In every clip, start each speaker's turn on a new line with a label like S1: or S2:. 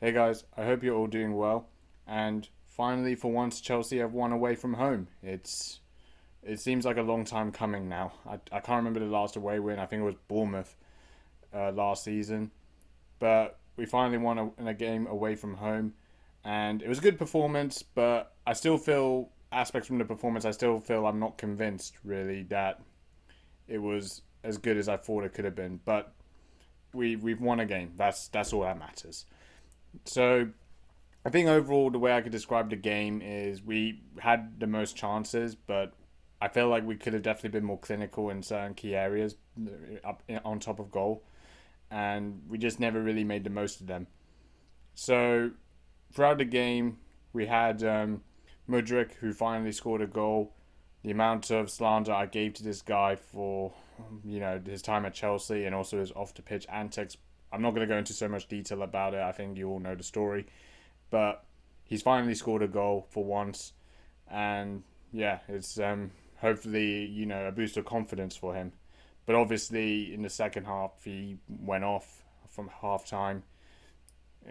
S1: Hey guys, I hope you're all doing well. And finally, for once, Chelsea have won away from home. It seems like a long time coming now. I can't remember the last away win. I think it was Bournemouth last season, but we finally won in a game away from home, and it was a good performance. But I still feel aspects from the performance. I still feel I'm not convinced really that it was as good as I thought it could have been. But we've won a game. That's all that matters. So I think overall, the way I could describe the game is we had the most chances, but I feel like we could have definitely been more clinical in certain key areas up on top of goal, and we just never really made the most of them. So throughout the game, we had Mudryk, who finally scored a goal. The amount of slander I gave to this guy for his time at Chelsea and also his off the pitch antics. I'm not going to go into so much detail about it. I think you all know the story, but he's finally scored a goal for once, and yeah, it's hopefully a boost of confidence for him. But obviously, in the second half, he went off from half time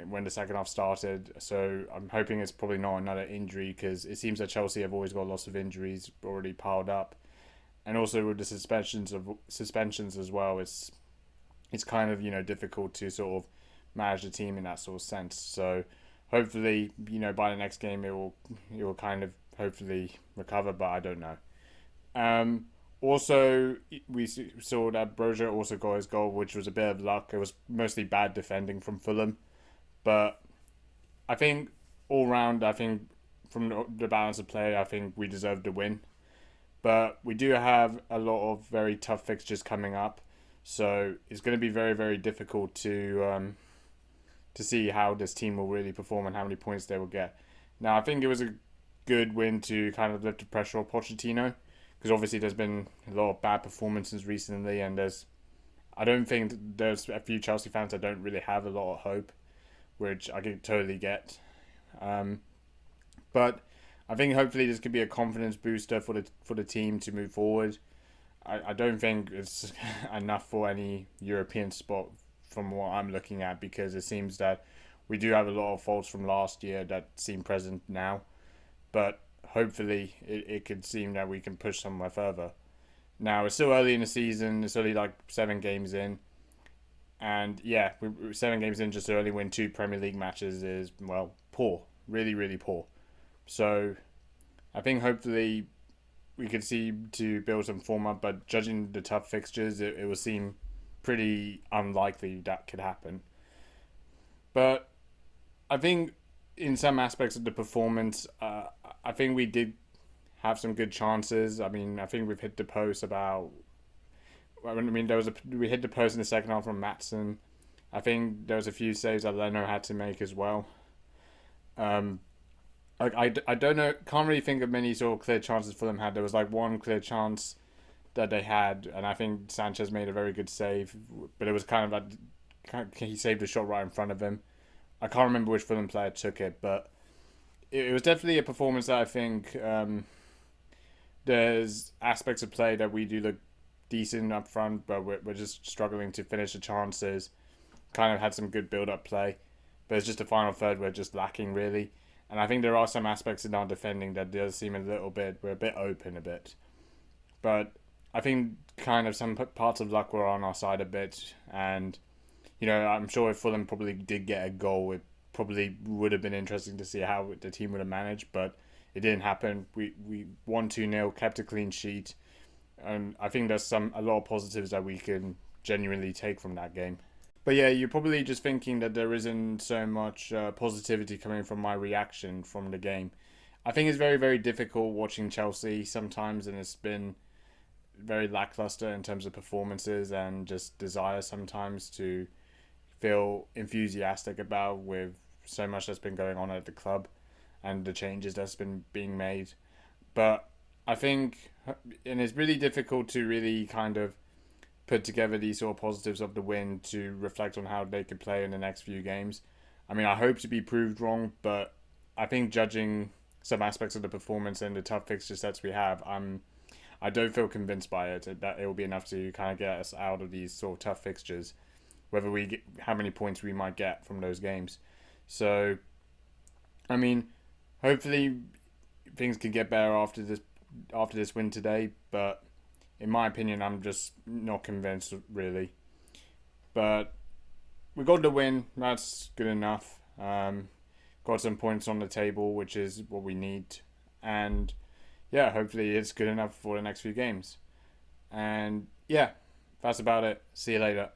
S1: when the second half started. So I'm hoping it's probably not another injury because it seems that Chelsea have always got lots of injuries already piled up, and also with the suspensions as well. It's kind of difficult to sort of manage the team in that sort of sense. So hopefully by the next game it will kind of hopefully recover, but I don't know. Um, Also, we saw that Broja also got his goal, which was a bit of luck. It was mostly bad defending from Fulham, but I think all round, I think from the balance of play, I think we deserved to win. But we do have a lot of very tough fixtures coming up, so it's going to be very very difficult to see how this team will really perform and how many points they will get. Now, I think it was a good win to kind of lift the pressure on Pochettino because obviously there's been a lot of bad performances recently, and I don't think there's a few Chelsea fans that don't really have a lot of hope, which I can totally get. Um, but I think hopefully this could be a confidence booster for the team to move forward. I don't think it's enough for any European spot from what I'm looking at because it seems that we do have a lot of faults from last year that seem present now. But hopefully it could seem that we can push somewhere further. Now, it's still early in the season, it's only like 7 games in. And yeah, 7 games in just to only win two Premier League matches is, well, poor. Really, really poor. So I think hopefully we could see to build some form up, but judging the tough fixtures, it will seem pretty unlikely that could happen. But I think in some aspects of the performance, I think we did have some good chances. I mean, I think we've hit the post about. I mean, we hit the post in the second half from Matson. I think there was a few saves that Leno had to make as well. Um, I don't know, can't really think of many sort of clear chances for them had. There was like one clear chance that they had, and I think Sanchez made a very good save, but it was kind of like he saved a shot right in front of him. I can't remember which Fulham player took it, but it was definitely a performance that I think there's aspects of play that we do look decent up front, but we're just struggling to finish the chances. Kind of had some good build up play, but it's just the final third we're just lacking really. And I think there are some aspects in our defending that does seem we're a bit open a bit. But I think kind of some parts of luck were on our side a bit. And, I'm sure if Fulham probably did get a goal, it probably would have been interesting to see how the team would have managed. But it didn't happen. We won 2-0, kept a clean sheet. And I think there's a lot of positives that we can genuinely take from that game. But yeah, you're probably just thinking that there isn't so much positivity coming from my reaction from the game. I think it's very, very difficult watching Chelsea sometimes, and it's been very lackluster in terms of performances and just desire sometimes to feel enthusiastic about with so much that's been going on at the club and the changes that's been being made. But I think, and it's really difficult to really kind of put together these sort of positives of the win to reflect on how they could play in the next few games. I mean, I hope to be proved wrong, but I think judging some aspects of the performance and the tough fixture sets we have, I don't feel convinced by it that it will be enough to kind of get us out of these sort of tough fixtures. How many points we might get from those games. So, I mean, hopefully things can get better after this win today. But in my opinion, I'm just not convinced really. But we got the win. That's good enough. Got some points on the table, which is what we need. And yeah, hopefully it's good enough for the next few games. And yeah, that's about it. See you later.